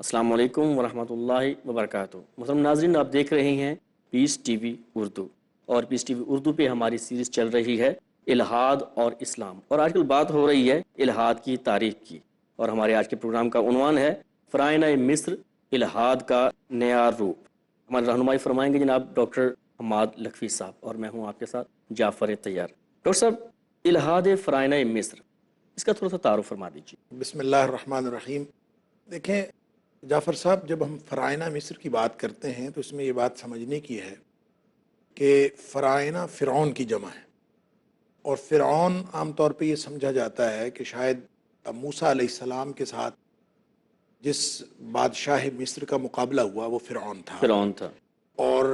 السلام علیکم ورحمۃ اللہ وبرکاتہ۔ محترم ناظرین، آپ دیکھ رہے ہیں پیس ٹی وی اردو، اور پیس ٹی وی اردو پہ ہماری سیریز چل رہی ہے الحاد اور اسلام، اور آج کل بات ہو رہی ہے الحاد کی تاریخ کی، اور ہمارے آج کے پروگرام کا عنوان ہے فرائض مصر، الحاد کا نیا روپ۔ ہماری رہنمائی فرمائیں گے جناب ڈاکٹر حماد لکھوی صاحب، اور میں ہوں آپ کے ساتھ جعفر طیار۔ ڈاکٹر صاحب، الحاد فرائض مصر، اس کا تھوڑا سا تعارف فرما دیجیے۔ بسم اللہ الرحمن الرحیم۔ دیکھیں جعفر صاحب، جب ہم فرائض مصر کی بات کرتے ہیں تو اس میں یہ بات سمجھنے کی ہے کہ فرائض فرعون کی جمع ہے، اور فرعون عام طور پہ یہ سمجھا جاتا ہے کہ شاید موسیٰ علیہ السلام کے ساتھ جس بادشاہ مصر کا مقابلہ ہوا وہ فرعون تھا، فرعون تھا، اور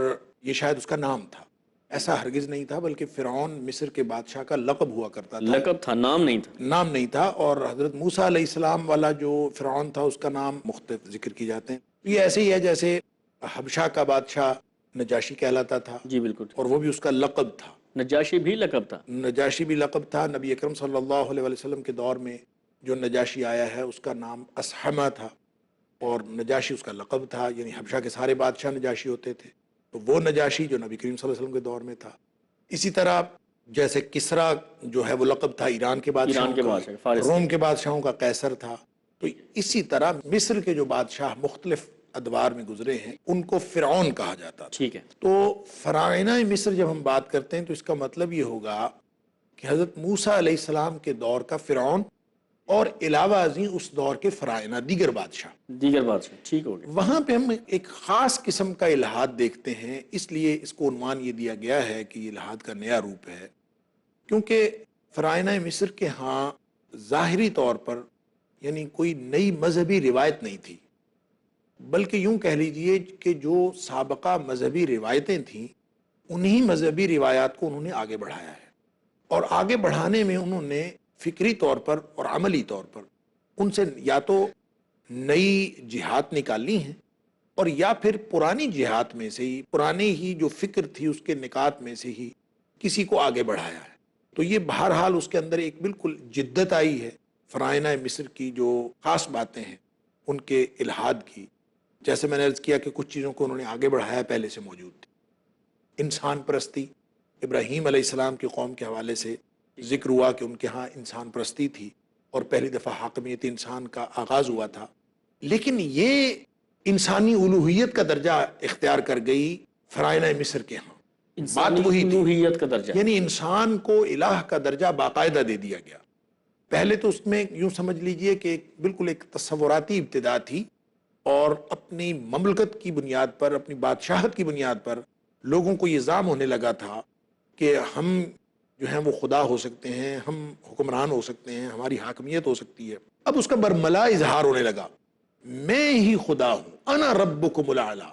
یہ شاید اس کا نام تھا۔ ایسا ہرگز نہیں تھا، بلکہ فرعون مصر کے بادشاہ کا لقب ہوا کرتا تھا، لقب تھا، نام نہیں تھا۔ نام نہیں تھا، اور حضرت موسیٰ علیہ السلام والا جو فرعون تھا اس کا نام مختلف ذکر کی جاتے ہیں۔ یہ ایسے ہی ہے جیسے حبشہ کا بادشاہ نجاشی کہلاتا تھا، جی بالکل، اور وہ بھی اس کا لقب تھا۔ نجاشی بھی لقب تھا۔ نجاشی بھی لقب تھا۔ نبی اکرم صلی اللہ علیہ وسلم کے دور میں جو نجاشی آیا ہے اس کا نام اسحمہ تھا، اور نجاشی اس کا لقب تھا، یعنی حبشہ کے سارے بادشاہ نجاشی ہوتے تھے، تو وہ نجاشی جو نبی کریم صلی اللہ علیہ وسلم کے دور میں تھا۔ اسی طرح جیسے کسریٰ جو ہے وہ لقب تھا ایران کے بادشاہوں کا، فارس روم کے بادشاہوں کا قیصر تھا، تو اسی طرح مصر کے جو بادشاہ مختلف ادوار میں گزرے ہیں ان کو فرعون کہا جاتا تھا۔ ٹھیک ہے۔ تو فرائض مصر جب ہم بات کرتے ہیں تو اس کا مطلب یہ ہوگا کہ حضرت موسیٰ علیہ السلام کے دور کا فرعون، اور علاوہ ازیں اس دور کے فرائض دیگر بادشاہ، ٹھیک ہو گیا۔ وہاں پہ ہم ایک خاص قسم کا الحاد دیکھتے ہیں، اس لیے اس کو عنوان یہ دیا گیا ہے کہ یہ الحاد کا نیا روپ ہے، کیونکہ فرائض مصر کے ہاں ظاہری طور پر یعنی کوئی نئی مذہبی روایت نہیں تھی، بلکہ یوں کہہ لیجئے کہ جو سابقہ مذہبی روایتیں تھیں انہی مذہبی روایات کو انہوں نے آگے بڑھایا ہے، اور آگے بڑھانے میں انہوں نے فکری طور پر اور عملی طور پر ان سے یا تو نئی جہات نکالی ہیں، اور یا پھر پرانی جہات میں سے ہی، پرانی ہی جو فکر تھی اس کے نکات میں سے ہی کسی کو آگے بڑھایا ہے۔ تو یہ بہرحال اس کے اندر ایک بالکل جدت آئی ہے۔ فرائض مصر کی جو خاص باتیں ہیں ان کے الحاد کی، جیسے میں نے عرض کیا کہ کچھ چیزوں کو انہوں نے آگے بڑھایا پہلے سے موجود تھی۔ انسان پرستی، ابراہیم علیہ السلام کی قوم کے حوالے سے ذکر ہوا کہ ان کے ہاں انسان پرستی تھی، اور پہلی دفعہ حاکمیت انسان کا آغاز ہوا تھا، لیکن یہ انسانی الوہیت کا درجہ اختیار کر گئی فرائض مصر کے ہاں۔ بات وہی تھی، الوہیت کا درجہ، یعنی انسان کو الہ کا درجہ باقاعدہ دے دیا گیا۔ پہلے تو اس میں یوں سمجھ لیجئے کہ بالکل ایک تصوراتی ابتدا تھی، اور اپنی مملکت کی بنیاد پر، اپنی بادشاہت کی بنیاد پر لوگوں کو یہ ظام ہونے لگا تھا کہ ہم جو ہیں وہ خدا ہو سکتے ہیں، ہم حکمران ہو سکتے ہیں، ہماری حاکمیت ہو سکتی ہے۔ اب اس کا برملا اظہار ہونے لگا، میں ہی خدا ہوں، انا ربکم الاعلی،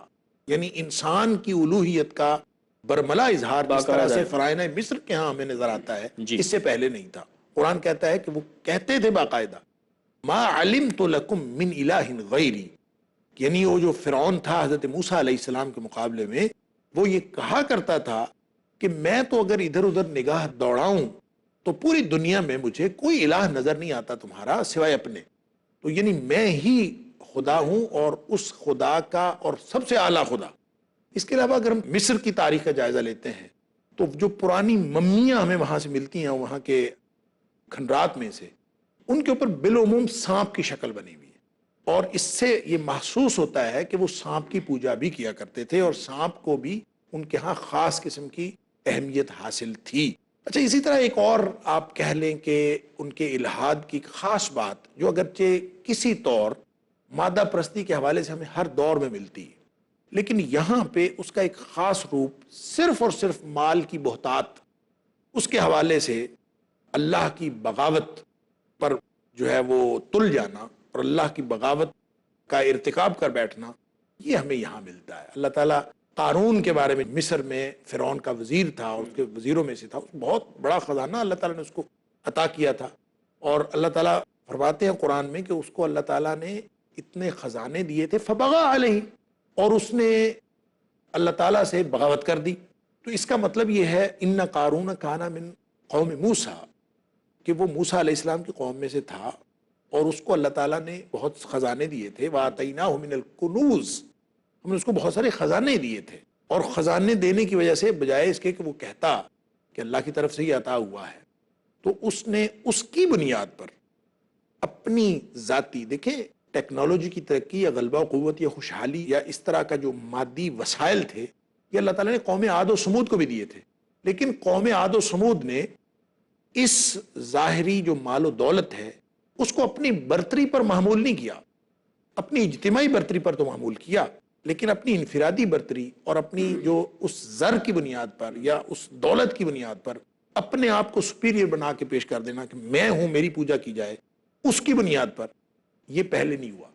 یعنی انسان کی الوہیت کا برملا اظہار جس طرح سے فرائض مصر کے ہاں ہمیں نظر آتا ہے، اس سے پہلے نہیں تھا۔ قرآن کہتا ہے کہ وہ کہتے تھے باقاعدہ ما علمت لکم من الہ غیری، یعنی وہ جو فرعون تھا حضرت موسیٰ علیہ السلام کے مقابلے میں، وہ یہ کہا کرتا تھا کہ میں تو اگر ادھر ادھر نگاہ دوڑاؤں تو پوری دنیا میں مجھے کوئی الہ نظر نہیں آتا تمہارا سوائے اپنے، تو یعنی میں ہی خدا ہوں، اور اس خدا کا اور سب سے اعلیٰ خدا۔ اس کے علاوہ اگر ہم مصر کی تاریخ کا جائزہ لیتے ہیں تو جو پرانی ممیاں ہمیں وہاں سے ملتی ہیں، وہاں کے کھنڈرات میں سے، ان کے اوپر بالعموم سانپ کی شکل بنی ہوئی ہے، اور اس سے یہ محسوس ہوتا ہے کہ وہ سانپ کی پوجا بھی کیا کرتے تھے، اور سانپ کو بھی ان کے ہاں خاص قسم کی اہمیت حاصل تھی۔ اچھا، اسی طرح ایک اور آپ کہہ لیں کہ ان کے الحاد کی خاص بات جو اگرچہ کسی طور مادہ پرستی کے حوالے سے ہمیں ہر دور میں ملتی ہے، لیکن یہاں پہ اس کا ایک خاص روپ صرف اور صرف مال کی بہتات، اس کے حوالے سے اللہ کی بغاوت پر جو ہے وہ تل جانا اور اللہ کی بغاوت کا ارتکاب کر بیٹھنا، یہ ہمیں یہاں ملتا ہے۔ اللہ تعالیٰ قارون کے بارے میں، مصر میں فرعون کا وزیر تھا اور اس کے وزیروں میں سے تھا، بہت بڑا خزانہ اللہ تعالیٰ نے اس کو عطا کیا تھا، اور اللہ تعالیٰ فرماتے ہیں قرآن میں کہ اس کو اللہ تعالیٰ نے اتنے خزانے دیے تھے فبغى علیہ، اور اس نے اللہ تعالیٰ سے بغاوت کر دی۔ تو اس کا مطلب یہ ہے ان قارون کان من قوم موسیٰ، کہ وہ موسیٰ علیہ السلام کی قوم میں سے تھا، اور اس کو اللہ تعالیٰ نے بہت خزانے دیے تھے، وَآتَيْنَاهُ مِنَ الْكُنُوزِ، ہم نے اس کو بہت سارے خزانے دیے تھے، اور خزانے دینے کی وجہ سے بجائے اس کے کہ وہ کہتا کہ اللہ کی طرف سے ہی عطا ہوا ہے، تو اس نے اس کی بنیاد پر اپنی ذاتی، دیکھیں ٹیکنالوجی کی ترقی یا غلبہ و قوت یا خوشحالی یا اس طرح کا جو مادی وسائل تھے، یہ اللہ تعالیٰ نے قوم عاد و سمود کو بھی دیے تھے، لیکن قوم عاد و سمود نے اس ظاہری جو مال و دولت ہے اس کو اپنی برتری پر محمول نہیں کیا، اپنی اجتماعی برتری پر تو معمول کیا، لیکن اپنی انفرادی برتری اور اپنی جو اس زر کی بنیاد پر یا اس دولت کی بنیاد پر اپنے آپ کو سپیریئر بنا کے پیش کر دینا کہ میں ہوں، میری پوجا کی جائے، اس کی بنیاد پر یہ پہلے نہیں ہوا۔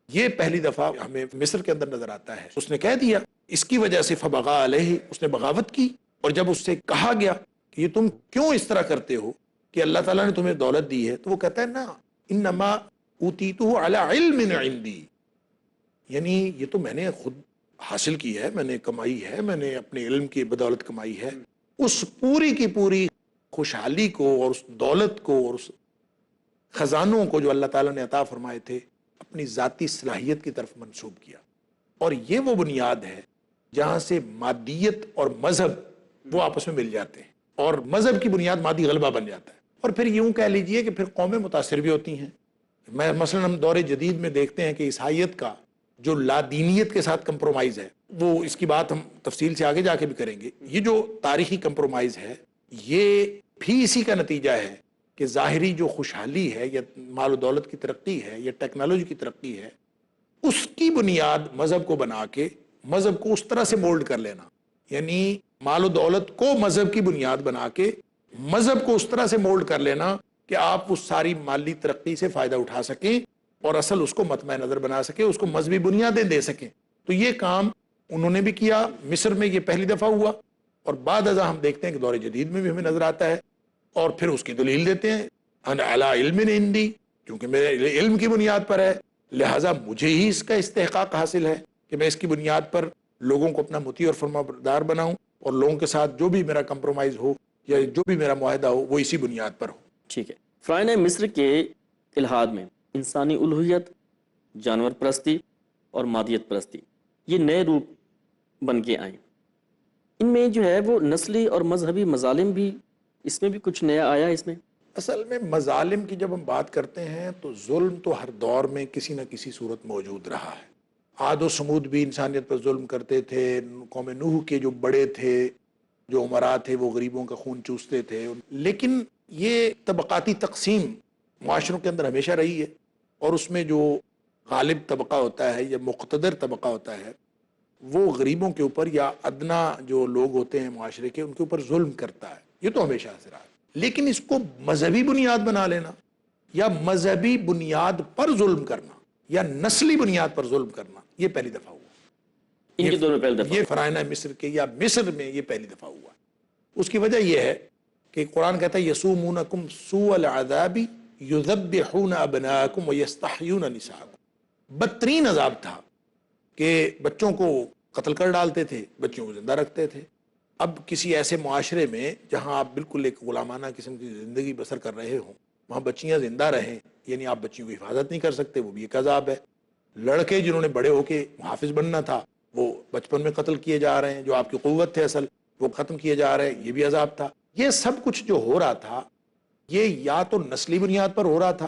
یہ پہلی دفعہ ہمیں مصر کے اندر نظر آتا ہے۔ اس نے کہہ دیا، اس کی وجہ سے فبغا علیہ، اس نے بغاوت کی، اور جب اس سے کہا گیا کہ یہ تم کیوں اس طرح کرتے ہو کہ اللہ تعالیٰ نے تمہیں دولت دی ہے، تو وہ کہتا ہے نا، انما اوتیتہ علی علم عندی، یعنی یہ تو میں نے خود حاصل کی ہے، میں نے کمائی ہے، میں نے اپنے علم کی بدولت کمائی ہے۔ اس پوری کی پوری خوشحالی کو اور اس دولت کو اور اس خزانوں کو جو اللہ تعالیٰ نے عطا فرمائے تھے اپنی ذاتی صلاحیت کی طرف منسوب کیا، اور یہ وہ بنیاد ہے جہاں سے مادیت اور مذہب وہ آپس میں مل جاتے ہیں، اور مذہب کی بنیاد مادی غلبہ بن جاتا ہے، اور پھر یوں کہہ لیجئے کہ پھر قومیں متاثر بھی ہوتی ہیں۔ مثلا ہم دور جدید میں دیکھتے ہیں کہ عیسائیت کا جو لادینیت کے ساتھ کمپرومائز ہے، وہ اس کی بات ہم تفصیل سے آگے جا کے بھی کریں گے، یہ جو تاریخی کمپرومائز ہے یہ بھی اسی کا نتیجہ ہے کہ ظاہری جو خوشحالی ہے یا مال و دولت کی ترقی ہے یا ٹیکنالوجی کی ترقی ہے، اس کی بنیاد مذہب کو بنا کے مذہب کو اس طرح سے مولڈ کر لینا، یعنی مال و دولت کو مذہب کی بنیاد بنا کے مذہب کو اس طرح سے مولڈ کر لینا کہ آپ اس ساری مالی ترقی سے فائدہ اٹھا سکیں اور اصل اس کو مطمع نظر بنا سکیں، اس کو مذہبی بنیادیں دے سکیں۔ تو یہ کام انہوں نے بھی کیا، مصر میں یہ پہلی دفعہ ہوا، اور بعد ازاں ہم دیکھتے ہیں کہ دور جدید میں بھی ہمیں نظر آتا ہے، اور پھر اس کی دلیل دیتے ہیں انا علی علم عندی، کیونکہ میرے علم کی بنیاد پر ہے لہٰذا مجھے ہی اس کا استحقاق حاصل ہے کہ میں اس کی بنیاد پر لوگوں کو اپنا مطیع اور فرمانبردار بناؤں، اور لوگوں کے ساتھ جو بھی میرا کمپرومائز ہو یا جو بھی میرا معاہدہ ہو وہ اسی بنیاد پر ہو۔ ٹھیک ہے، فرعون مصر کے الحاد میں انسانی الوہیت، جانور پرستی اور مادیت پرستی یہ نئے روپ بن کے آئیں۔ ان میں جو ہے وہ نسلی اور مذہبی مظالم بھی، اس میں بھی کچھ نیا آیا اس میں؟ اصل میں مظالم کی جب ہم بات کرتے ہیں تو ظلم تو ہر دور میں کسی نہ کسی صورت موجود رہا ہے۔ عاد و سمود بھی انسانیت پر ظلم کرتے تھے، قوم نوح کے جو بڑے تھے، جو عمراء تھے، وہ غریبوں کا خون چوستے تھے، لیکن یہ طبقاتی تقسیم معاشروں کے اندر ہمیشہ رہی ہے، اور اس میں جو غالب طبقہ ہوتا ہے یا مقتدر طبقہ ہوتا ہے وہ غریبوں کے اوپر یا ادنا جو لوگ ہوتے ہیں معاشرے کے ان کے اوپر ظلم کرتا ہے، یہ تو ہمیشہ سے رہا ہے۔ لیکن اس کو مذہبی بنیاد بنا لینا یا مذہبی بنیاد پر ظلم کرنا یا نسلی بنیاد پر ظلم کرنا یہ پہلی دفعہ ہوا، ان کے دور میں پہلی دفعہ یہ فرعون مصر کے یا مصر میں یہ پہلی دفعہ ہوا۔ اس کی وجہ یہ ہے کہ قرآن کہتا ہے یسومونکم سوء العذاب یذبحون ابناءکم ویستحیون نساءکم، بدترین عذاب تھا کہ بچوں کو قتل کر ڈالتے تھے، بچوں کو زندہ رکھتے تھے۔ اب کسی ایسے معاشرے میں جہاں آپ بالکل ایک غلامانہ قسم کی زندگی بسر کر رہے ہوں، وہاں بچیاں زندہ رہیں، یعنی آپ بچیوں کی حفاظت نہیں کر سکتے، وہ بھی ایک عذاب ہے۔ لڑکے جنہوں نے بڑے ہو کے حافظ بننا تھا وہ بچپن میں قتل کیے جا رہے ہیں، جو آپ کی قوت تھے اصل وہ ختم کیے جا رہے ہیں، یہ بھی عذاب تھا۔ یہ سب کچھ جو ہو رہا تھا یہ یا تو نسلی بنیاد پر ہو رہا تھا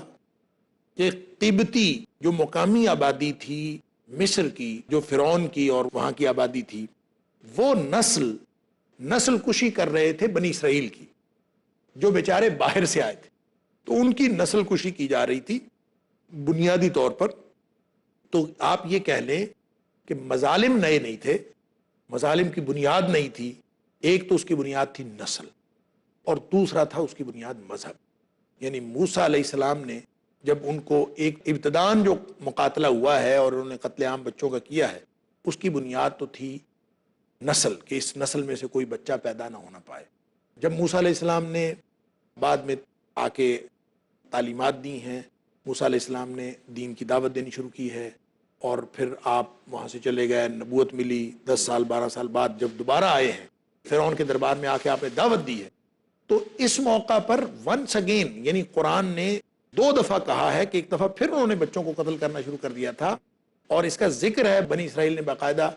کہ قبطی جو مقامی آبادی تھی مصر کی، جو فرعون کی اور وہاں کی آبادی تھی، وہ نسل کشی کر رہے تھے بنی اسرائیل کی، جو بیچارے باہر سے آئے تھے، تو ان کی نسل کشی کی جا رہی تھی بنیادی طور پر۔ تو آپ یہ کہہ لیں کہ مظالم نئے نہیں تھے، مظالم کی بنیاد نہیں تھی، ایک تو اس کی بنیاد تھی نسل اور دوسرا تھا اس کی بنیاد مذہب۔ یعنی موسیٰ علیہ السلام نے جب ان کو ایک ابتدان جو مقاتلہ ہوا ہے اور انہوں نے قتل عام بچوں کا کیا ہے، اس کی بنیاد تو تھی نسل، کہ اس نسل میں سے کوئی بچہ پیدا نہ ہونا پائے۔ جب موسیٰ علیہ السلام نے بعد میں آ کے تعلیمات دی ہیں، موسیٰ علیہ السلام نے دین کی دعوت دینی شروع کی ہے، اور پھر آپ وہاں سے چلے گئے، نبوت ملی، 10 سال 12 سال بعد جب دوبارہ آئے ہیں فرعون کے دربار میں آ کے آپ نے دعوت دی ہے، تو اس موقع پر ونس اگین یعنی قرآن نے 2 دفعہ کہا ہے کہ ایک دفعہ پھر انہوں نے بچوں کو قتل کرنا شروع کر دیا تھا، اور اس کا ذکر ہے بنی اسرائیل نے باقاعدہ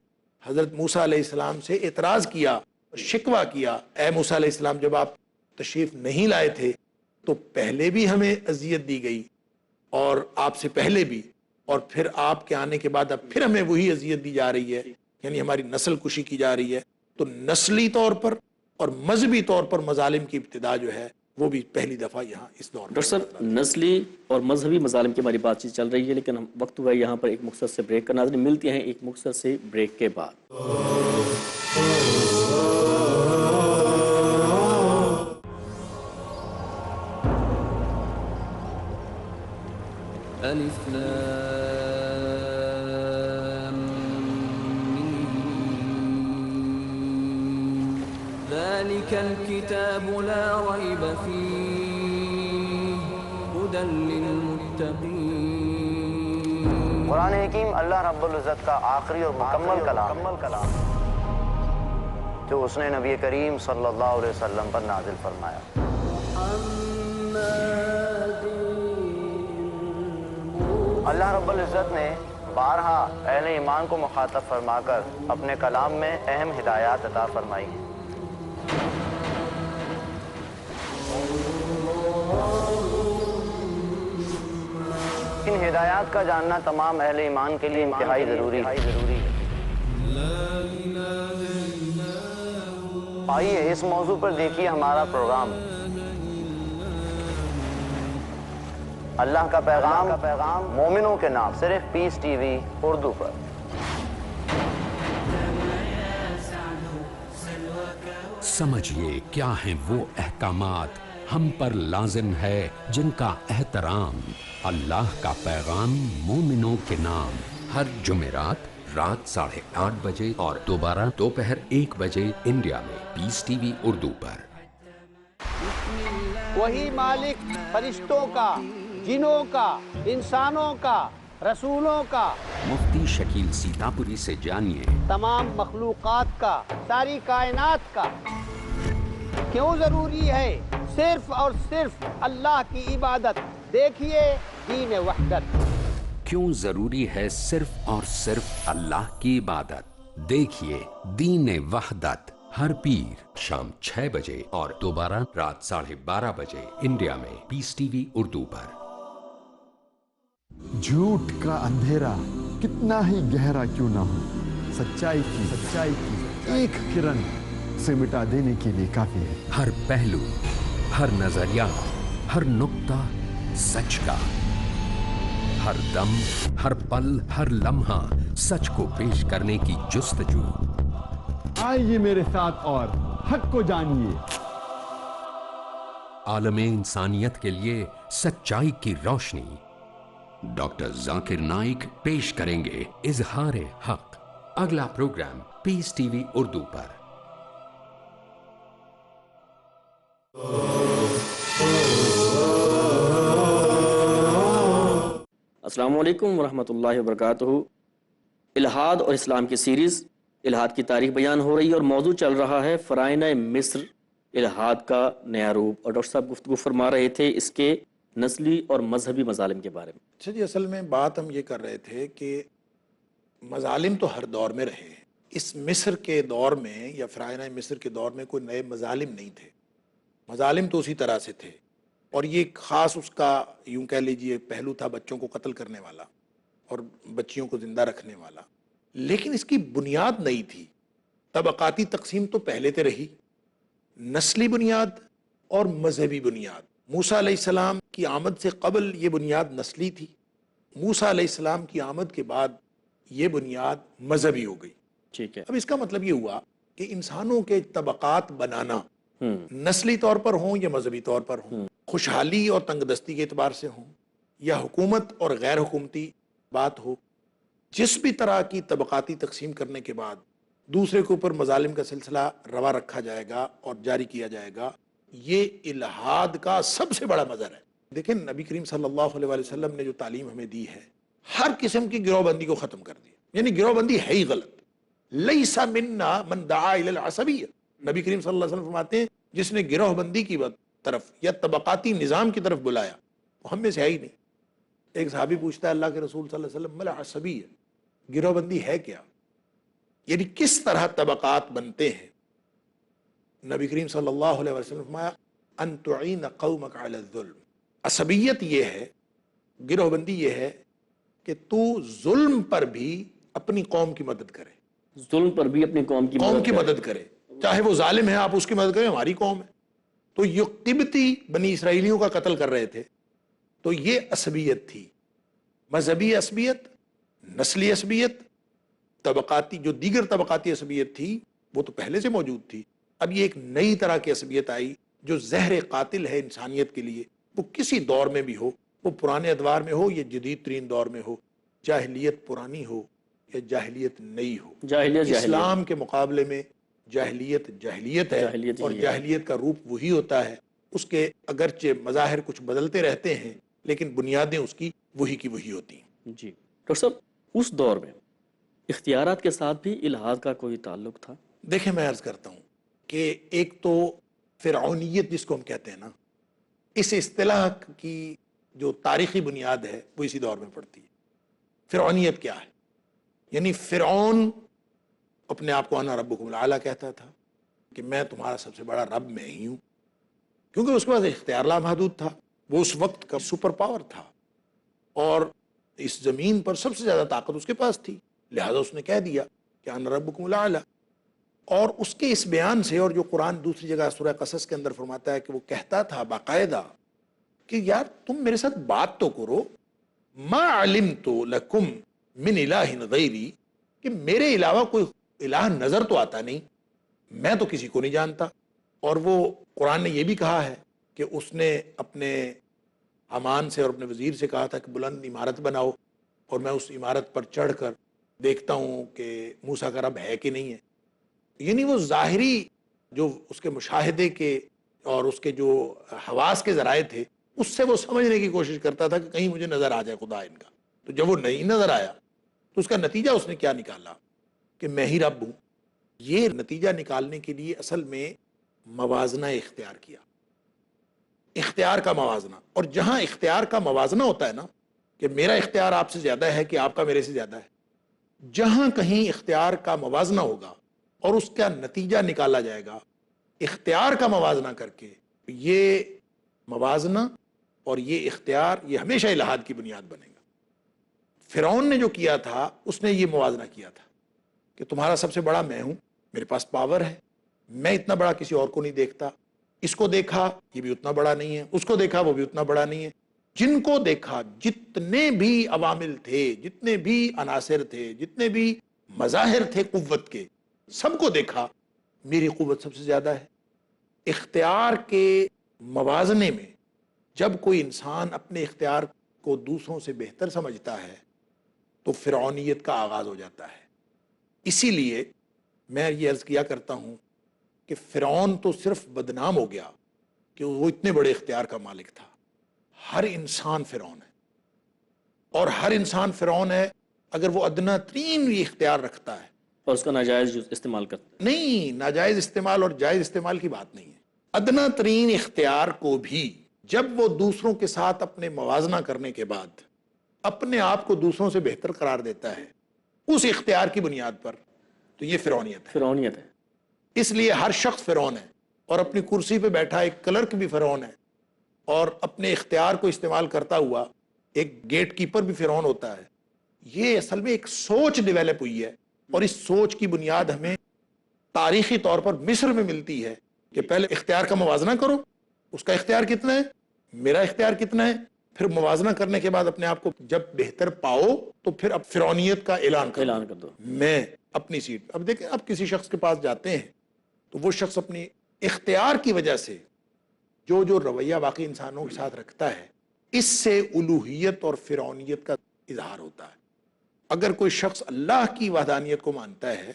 حضرت موسیٰ علیہ السلام سے اعتراض کیا، شکوہ کیا، اے موسیٰ علیہ السلام جب آپ تشریف نہیں لائے تھے تو پہلے بھی ہمیں اذیت دی گئی اور آپ سے پہلے بھی، اور پھر آپ کے آنے کے بعد اب پھر ہمیں وہی اذیت دی جا رہی ہے، یعنی ہماری نسل کشی کی جا رہی ہے۔ تو نسلی طور پر اور مذہبی طور پر مظالم کی ابتدا جو ہے وہ بھی پہلی دفعہ یہاں اس دور میں۔ ڈاکٹر صاحب، نسلی اور مذہبی مظالم کی ہماری بات چیت چل رہی ہے، لیکن وقت ہوا ہے یہاں پر ایک مختصر سے بریک کا۔ ناظرین ملتے ہیں ایک مختصر سے بریک کے بعد۔ الف لام میم ذلك الكتاب لا ريب فيه هدى للمتقين۔ قرآن حکیم اللہ رب العزت کا آخری اور مکمل کلام جو اس نے نبی کریم صلی اللہ علیہ وسلم پر نازل فرمایا۔ اللہ رب العزت نے بارہا اہل ایمان کو مخاطب فرما کر اپنے کلام میں اہم ہدایات عطا فرمائی ہیں۔ ان ہدایات کا جاننا تمام اہل ایمان کے لیے انتہائی ضروری ہے۔ آئیے اس موضوع پر دیکھیے ہمارا پروگرام اللہ کا پیغام مومنوں کے نام، صرف پیس ٹی وی اردو پر۔ سمجھیے کیا ہیں وہ احکامات ہم پر لازم ہے جن کا احترام۔ اللہ کا پیغام مومنوں کے نام، ہر جمعرات رات 8:30 بجے اور دوبارہ دوپہر 1 بجے انڈیا میں پیس ٹی وی اردو پر۔ وہی مالک فرشتوں کا، جنوں کا، انسانوں کا، رسولوں کا، مفتی شکیل سیتاپوری سے جانیے تمام مخلوقات کا، ساری کائنات کا کیوں ضروری ہے صرف اور صرف اللہ کی عبادت۔ دیکھیے دین وحدت۔ کیوں ضروری ہے صرف اور صرف اللہ کی عبادت؟ دیکھیے دین وحدت، ہر پیر شام 6 بجے اور دوبارہ رات 12:30 بجے انڈیا میں پیس ٹی وی اردو پر۔ جھوٹ کا اندھیرا کتنا ہی گہرا کیوں نہ ہو، سچائی کی ایک کرن سے مٹا دینے کے لیے کافی ہے۔ ہر پہلو، ہر نظریہ، ہر نقطہ سچ کا، ہر دم، ہر پل، ہر لمحہ سچ کو پیش کرنے کی جستجو۔ آئیے میرے ساتھ اور حق کو جانیے۔ عالم انسانیت کے لیے سچائی کی روشنی۔ ڈاکٹر ذاکر نائک پیش کریں گے اظہار حق۔ اگلا پروگرام پیس ٹی وی اردو پر۔ السلام علیکم ورحمۃ اللہ وبرکاتہ۔ الہاد اور اسلام کی سیریز الہاد کی تاریخ بیان ہو رہی ہے، اور موضوع چل رہا ہے فرائض مصر، الہاد کا نیا روپ۔ اور ڈاکٹر صاحب گفتگو فرما رہے تھے اس کے نسلی اور مذہبی مظالم کے بارے میں۔ اچھا جی، اصل میں بات ہم یہ کر رہے تھے کہ مظالم تو ہر دور میں رہے ہیں۔ اس مصر کے دور میں یا فرعونہ مصر کے دور میں کوئی نئے مظالم نہیں تھے، مظالم تو اسی طرح سے تھے، اور یہ خاص اس کا یوں کہہ لیجئے پہلو تھا بچوں کو قتل کرنے والا اور بچیوں کو زندہ رکھنے والا، لیکن اس کی بنیاد نہیں تھی۔ طبقاتی تقسیم تو پہلے سے رہی، نسلی بنیاد اور مذہبی بنیاد۔ موسیٰ علیہ السلام کی آمد سے قبل یہ بنیاد نسلی تھی، موسیٰ علیہ السلام کی آمد کے بعد یہ بنیاد مذہبی ہو گئی۔ ٹھیک ہے۔ اب اس کا مطلب یہ ہوا کہ انسانوں کے طبقات بنانا نسلی طور پر ہوں یا مذہبی طور پر ہوں، خوشحالی اور تنگ دستی کے اعتبار سے ہوں یا حکومت اور غیر حکومتی بات ہو، جس بھی طرح کی طبقاتی تقسیم کرنے کے بعد دوسرے کے اوپر مظالم کا سلسلہ روا رکھا جائے گا اور جاری کیا جائے گا، یہ الہاد کا سب سے بڑا مظہر ہے۔ دیکھیں نبی کریم صلی اللہ علیہ وسلم نے جو تعلیم ہمیں دی ہے، ہر قسم کی گروہ بندی کو ختم کر دیا، یعنی گروہ بندی ہے ہی غلط۔ لیس منا من دعا الی العصبیہ، نبی کریم صلی اللہ علیہ وسلم فرماتے ہیں جس نے گروہ بندی کی طرف یا طبقاتی نظام کی طرف بلایا ہم میں سے ہے ہی نہیں. ایک صحابی پوچھتا ہے اللہ کے رسول صلی اللہ علیہ وسلم مل عصبی ہے، گروہ بندی ہے کیا؟ یعنی کس طرح طبقات بنتے ہیں؟ نبی کریم صلی اللہ علیہ وسلم فرمایا ان تعین قومک علی الظلم. عصبیت یہ ہے، گروہ بندی یہ ہے کہ تو ظلم پر بھی اپنی قوم کی مدد کرے، ظلم پر بھی اپنی قوم کی مدد کرے، چاہے وہ ظالم ہے آپ اس کی مدد کریں، ہماری قوم ہے. تو یہ قبطی بنی اسرائیلیوں کا قتل کر رہے تھے، تو یہ عصبیت تھی، مذہبی عصبیت، نسلی عصبیت، طبقاتی جو دیگر طبقاتی عصبیت تھی وہ تو پہلے سے موجود تھی. اب یہ ایک نئی طرح کی عصبیت آئی جو زہر قاتل ہے انسانیت کے لیے، وہ کسی دور میں بھی ہو، وہ پرانے ادوار میں ہو یا جدید ترین دور میں ہو، جاہلیت پرانی ہو یا جاہلیت نئی ہو، اسلام کے مقابلے میں جاہلیت جاہلیت ہے، اور جاہلیت کا روپ وہی ہوتا ہے. اس کے اگرچہ مظاہر کچھ بدلتے رہتے ہیں لیکن بنیادیں اس کی وہی ہوتی ہیں. جی ڈاکٹر صاحب، اس دور میں اختیارات کے ساتھ بھی الحاد کا کوئی تعلق تھا؟ دیکھیں میں عرض کرتا ہوں کہ ایک تو فرعونیت جس کو ہم کہتے ہیں نا، اس اصطلاح کی جو تاریخی بنیاد ہے وہ اسی دور میں پڑتی ہے. فرعونیت کیا ہے؟ یعنی فرعون اپنے آپ کو انا ربکم الاعلی کہتا تھا کہ میں تمہارا سب سے بڑا رب میں ہی ہوں، کیونکہ اس کے پاس اختیار لامحدود تھا، وہ اس وقت کا سپر پاور تھا اور اس زمین پر سب سے زیادہ طاقت اس کے پاس تھی، لہذا اس نے کہہ دیا کہ انا ربکم الاعلی. اور اس کے اس بیان سے، اور جو قرآن دوسری جگہ سورہ قصص کے اندر فرماتا ہے کہ وہ کہتا تھا باقاعدہ کہ یار تم میرے ساتھ بات تو کرو، ما علمت لکم من الہ غیری، کہ میرے علاوہ کوئی الہ نظر تو آتا نہیں، میں تو کسی کو نہیں جانتا. اور وہ قرآن نے یہ بھی کہا ہے کہ اس نے اپنے حامان سے اور اپنے وزیر سے کہا تھا کہ بلند عمارت بناؤ اور میں اس عمارت پر چڑھ کر دیکھتا ہوں کہ موسیٰ کا رب ہے کہ نہیں ہے. یعنی وہ ظاہری جو اس کے مشاہدے کے اور اس کے جو حواس کے ذرائع تھے اس سے وہ سمجھنے کی کوشش کرتا تھا کہ کہیں مجھے نظر آ جائے خدا ان کا. تو جب وہ نہیں نظر آیا تو اس کا نتیجہ اس نے کیا نکالا کہ میں ہی رب ہوں. یہ نتیجہ نکالنے کے لیے اصل میں موازنہ اختیار کیا، اختیار کا موازنہ. اور جہاں اختیار کا موازنہ ہوتا ہے نا کہ میرا اختیار آپ سے زیادہ ہے کہ آپ کا میرے سے زیادہ ہے، جہاں کہیں اختیار کا موازنہ ہوگا اور اس کا نتیجہ نکالا جائے گا اختیار کا موازنہ کر کے، یہ موازنہ اور یہ اختیار یہ ہمیشہ الحاد کی بنیاد بنے گا. فرعون نے جو کیا تھا اس نے یہ موازنہ کیا تھا کہ تمہارا سب سے بڑا میں ہوں، میرے پاس پاور ہے، میں اتنا بڑا کسی اور کو نہیں دیکھتا، اس کو دیکھا یہ بھی اتنا بڑا نہیں ہے، اس کو دیکھا وہ بھی اتنا بڑا نہیں ہے. جن کو دیکھا، جتنے بھی عوامل تھے، جتنے بھی عناصر تھے، جتنے بھی مظاہر تھے قوت کے، سب کو دیکھا میری قوت سب سے زیادہ ہے. اختیار کے موازنے میں جب کوئی انسان اپنے اختیار کو دوسروں سے بہتر سمجھتا ہے تو فرعونیت کا آغاز ہو جاتا ہے. اسی لیے میں یہ عرض کیا کرتا ہوں کہ فرعون تو صرف بدنام ہو گیا کہ وہ اتنے بڑے اختیار کا مالک تھا. ہر انسان فرعون ہے، اور ہر انسان فرعون ہے اگر وہ ادنا ترین بھی اختیار رکھتا ہے اور اس کا ناجائز استعمال کرتا نہیں. ناجائز استعمال اور جائز استعمال کی بات نہیں ہے. ادنا ترین اختیار کو بھی جب وہ دوسروں کے ساتھ اپنے موازنہ کرنے کے بعد اپنے آپ کو دوسروں سے بہتر قرار دیتا ہے اس اختیار کی بنیاد پر، تو یہ فرعونیت ہے. فرعونیت ہے. اس لیے ہر شخص فرعون ہے، اور اپنی کرسی پہ بیٹھا ایک کلرک بھی فرعون ہے، اور اپنے اختیار کو استعمال کرتا ہوا ایک گیٹ کیپر بھی فرعون ہوتا ہے. یہ اصل میں ایک سوچ ڈیویلپ ہوئی ہے، اور اس سوچ کی بنیاد ہمیں تاریخی طور پر مصر میں ملتی ہے کہ پہلے اختیار کا موازنہ کرو، اس کا اختیار کتنا ہے، میرا اختیار کتنا ہے، پھر موازنہ کرنے کے بعد اپنے آپ کو جب بہتر پاؤ تو پھر اب فرعونیت کا اعلان کر دو. میں اپنی سیٹ. اب دیکھیں اب کسی شخص کے پاس جاتے ہیں تو وہ شخص اپنی اختیار کی وجہ سے جو رویہ باقی انسانوں کے ساتھ رکھتا ہے اس سے الوہیت اور فرعونیت کا اظہار ہوتا ہے. اگر کوئی شخص اللہ کی وحدانیت کو مانتا ہے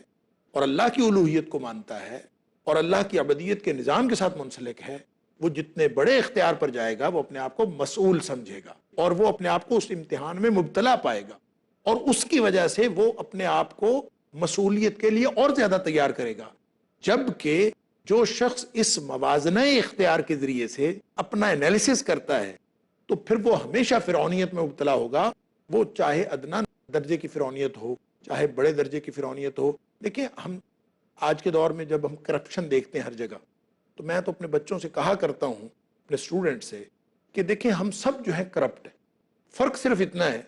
اور اللہ کی الوہیت کو مانتا ہے اور اللہ کی عبدیت کے نظام کے ساتھ منسلک ہے، وہ جتنے بڑے اختیار پر جائے گا وہ اپنے آپ کو مسئول سمجھے گا، اور وہ اپنے آپ کو اس امتحان میں مبتلا پائے گا، اور اس کی وجہ سے وہ اپنے آپ کو مسئولیت کے لیے اور زیادہ تیار کرے گا. جبکہ جو شخص اس موازنہ اختیار کے ذریعے سے اپنا انالیسس کرتا ہے تو پھر وہ ہمیشہ فرعونیت میں مبتلا ہوگا، وہ چاہے ادنا درجے کی فرعونیت ہو چاہے بڑے درجے کی فرعونیت ہو۔ دیکھیں ہم آج کے دور میں جب ہم کرپشن دیکھتے ہیں ہر جگہ، تو میں تو اپنے بچوں سے کہا کرتا ہوں، اپنے اسٹوڈنٹ سے، کہ دیکھیں ہم سب جو ہے کرپٹ ہیں، فرق صرف اتنا ہے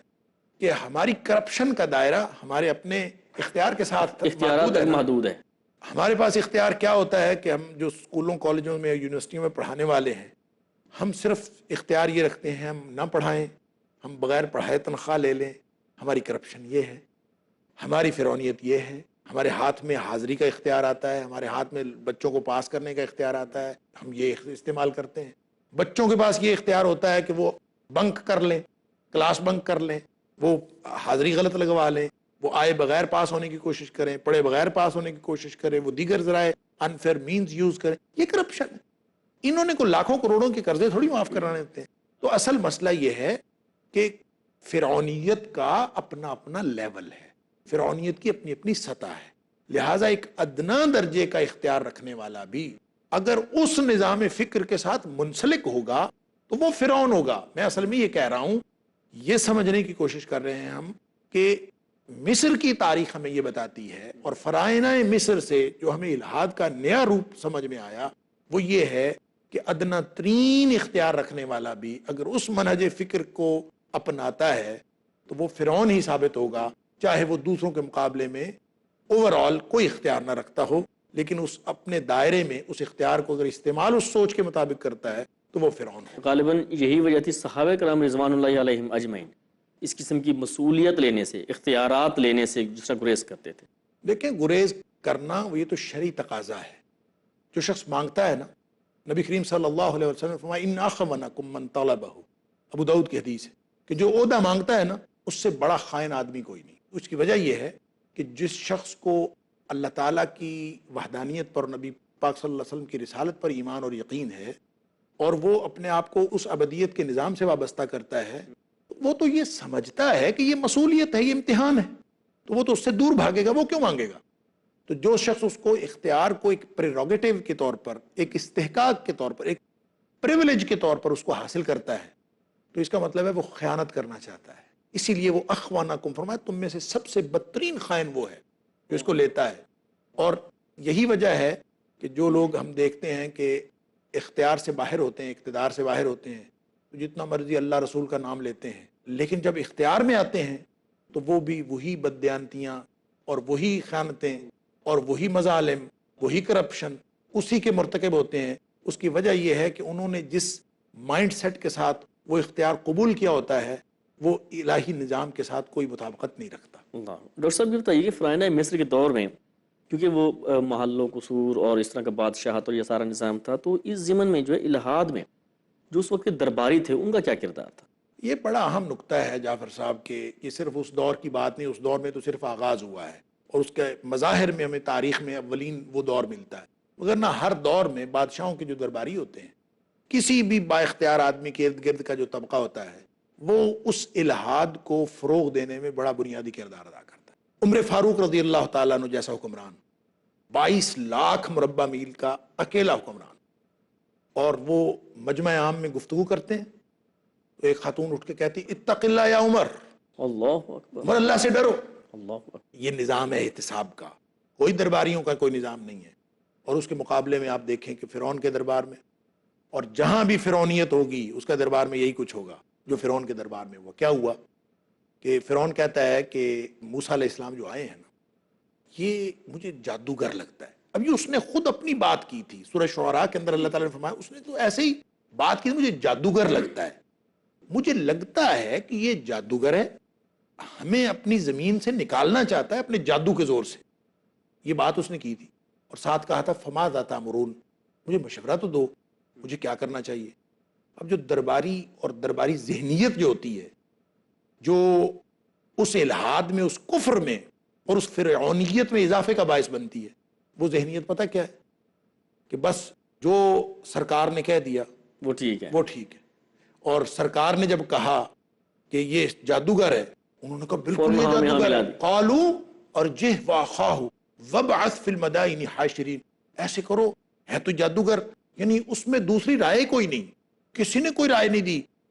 کہ ہماری کرپشن کا دائرہ ہمارے اپنے اختیار کے ساتھ اختیارات محدود ہے۔ ہمارے پاس اختیار کیا ہوتا ہے کہ ہم جو اسکولوں کالجوں میں یونیورسٹیوں میں پڑھانے والے ہیں، ہم صرف اختیار یہ رکھتے ہیں ہم نہ پڑھائیں، ہم بغیر پڑھائے تنخواہ لے لیں۔ ہماری کرپشن یہ ہے، ہماری فرعونیت یہ ہے، ہمارے ہاتھ میں حاضری کا اختیار آتا ہے، ہمارے ہاتھ میں بچوں کو پاس کرنے کا اختیار آتا ہے، ہم یہ استعمال کرتے ہیں۔ بچوں کے پاس یہ اختیار ہوتا ہے کہ وہ بنک کر لیں، کلاس بنک کر لیں، وہ حاضری غلط لگوا لیں، وہ آئے بغیر پاس ہونے کی کوشش کریں، پڑھے بغیر پاس ہونے کی کوشش کریں، وہ دیگر ذرائع انفیئر مینز یوز کریں۔ یہ کرپشن ہے۔ انہوں نے کوئی لاکھوں کروڑوں کے قرضے تھوڑی معاف کرانے ہوتے ہیں۔ تو اصل مسئلہ یہ ہے کہ فرعونیت کا اپنا اپنا لیول ہے، فرعونیت کی اپنی اپنی سطح ہے، لہٰذا ایک ادنا درجے کا اختیار رکھنے والا بھی اگر اس نظام فکر کے ساتھ منسلک ہوگا تو وہ فرعون ہوگا۔ میں اصل میں یہ کہہ رہا ہوں، یہ سمجھنے کی کوشش کر رہے ہیں ہم کہ مصر کی تاریخ ہمیں یہ بتاتی ہے، اور فرائنہ مصر سے جو ہمیں الہاد کا نیا روپ سمجھ میں آیا وہ یہ ہے کہ ادنا ترین اختیار رکھنے والا بھی اگر اس منہج فکر کو اپناتا ہے تو وہ فرعون ہی ثابت ہوگا، چاہے وہ دوسروں کے مقابلے میں اوورآل کوئی اختیار نہ رکھتا ہو، لیکن اس اپنے دائرے میں اس اختیار کو اگر استعمال اس سوچ کے مطابق کرتا ہے تو وہ فرعون ہے۔ غالباً یہی وجہ تھی صحابہ کرام رضوان اللہ علیہم اجمعین اس قسم کی مسئولیت لینے سے، اختیارات لینے سے جس طرح گریز کرتے تھے۔ دیکھیں گریز کرنا یہ تو شرعی تقاضا ہے۔ جو شخص مانگتا ہے نا، نبی کریم صلی اللہ علیہ وسلم نے فرمایا ان اخونکم من طلبہ، ابو داؤد کی حدیث ہے کہ جو عہدہ مانگتا ہے نا اس سے بڑا خائن آدمی کوئی نہیں۔ اس کی وجہ یہ ہے کہ جس شخص کو اللہ تعالیٰ کی وحدانیت پر، نبی پاک صلی اللہ علیہ وسلم کی رسالت پر ایمان اور یقین ہے، اور وہ اپنے آپ کو اس ابدیت کے نظام سے وابستہ کرتا ہے، وہ تو یہ سمجھتا ہے کہ یہ مسئولیت ہے، یہ امتحان ہے، تو وہ تو اس سے دور بھاگے گا، وہ کیوں مانگے گا؟ تو جو شخص اس کو اختیار کو ایک پریروگیٹو کے طور پر، ایک استحقاق کے طور پر، ایک پریولیج کے طور پر اس کو حاصل کرتا ہے، تو اس کا مطلب ہے وہ خیانت کرنا چاہتا ہے۔ اسی لیے وہ اخوانکم فرمایا تم میں سے سب سے بدترین خائن وہ ہے جو اس کو لیتا ہے۔ اور یہی وجہ ہے کہ جو لوگ ہم دیکھتے ہیں کہ اختیار سے باہر ہوتے ہیں، اقتدار سے باہر ہوتے ہیں، تو جتنا مرضی اللہ رسول کا نام لیتے ہیں، لیکن جب اختیار میں آتے ہیں تو وہ بھی وہی بددیانتیاں اور وہی خیانتیں اور وہی مظالم، وہی کرپشن اسی کے مرتکب ہوتے ہیں۔ اس کی وجہ یہ ہے کہ انہوں نے جس مائنڈ سیٹ کے ساتھ وہ اختیار قبول کیا ہوتا ہے وہ الہی نظام کے ساتھ کوئی مطابقت نہیں رکھتا۔ ڈاکٹر صاحب یہ بتائیے کہ فرعونہ مصر کے دور میں کیونکہ وہ محلوں قصور اور اس طرح کا بادشاہت اور یہ سارا نظام تھا، تو اس ضمن میں جو ہے الہاد میں جو اس وقت کے درباری تھے ان کا کیا کردار تھا؟ یہ بڑا اہم نقطہ ہے جعفر صاحب کہ یہ صرف اس دور کی بات نہیں، اس دور میں تو صرف آغاز ہوا ہے، اور اس کے مظاہر میں ہمیں تاریخ میں اولین وہ دور ملتا ہے، مگر نہ ہر دور میں بادشاہوں کے جو درباری ہوتے ہیں، کسی بھی با اختیار آدمی کے ارد گرد کا جو طبقہ ہوتا ہے، وہ اس الہاد کو فروغ دینے میں بڑا بنیادی کردار ادا کرتا ہے۔ عمر فاروق رضی اللہ تعالیٰ عنہ جیسا حکمران، 22 لاکھ مربع میل کا اکیلا حکمران، اور وہ مجمع عام میں گفتگو کرتے ہیں تو ایک خاتون اٹھ کے کہتی اتق اللہ یا عمر، اللہ اکبر، عمر اللہ سے ڈرو۔ اللہ اکبر۔ یہ نظام ہے احتساب کا، کوئی درباریوں کا کوئی نظام نہیں ہے۔ اور اس کے مقابلے میں آپ دیکھیں کہ فرعون کے دربار میں، اور جہاں بھی فرعونیت ہوگی اس کا دربار میں یہی کچھ ہوگا جو فرعون کے دربار میں ہوا۔ کیا ہوا کہ فرعون کہتا ہے کہ موسیٰ علیہ السلام جو آئے ہیں نا، یہ مجھے جادوگر لگتا ہے۔ اب یہ اس نے خود اپنی بات کی تھی، سورہ شعراء کے اندر اللہ تعالیٰ نے فرمایا اس نے تو ایسے ہی بات کی تھی، مجھے جادوگر لگتا ہے، مجھے لگتا ہے کہ یہ جادوگر ہے، ہمیں اپنی زمین سے نکالنا چاہتا ہے اپنے جادو کے زور سے۔ یہ بات اس نے کی تھی، اور ساتھ کہا تھا فماذا تأمرون، مجھے مشورہ تو دو، مجھے کیا کرنا چاہیے۔ اب جو درباری اور درباری ذہنیت جو ہوتی ہے، جو اس الہاد میں، اس کفر میں اور اس فرعونیت میں اضافے کا باعث بنتی ہے، وہ ذہنیت پتہ کیا ہے کہ بس جو سرکار نے کہہ دیا وہ ٹھیک ہے، وہ ٹھیک ہے۔ اور سرکار نے جب کہا کہ یہ جادوگر ہے، انہوں نے کہا بالکل یہ جادوگر ہے۔ قالوا ارجہ واخاہ وابعث فی المدائن حاشرین، ایسے کرو، ہے تو جادوگر، یعنی اس میں دوسری رائے کوئی نہیں، کسی نے کوئی رائے نہیں دی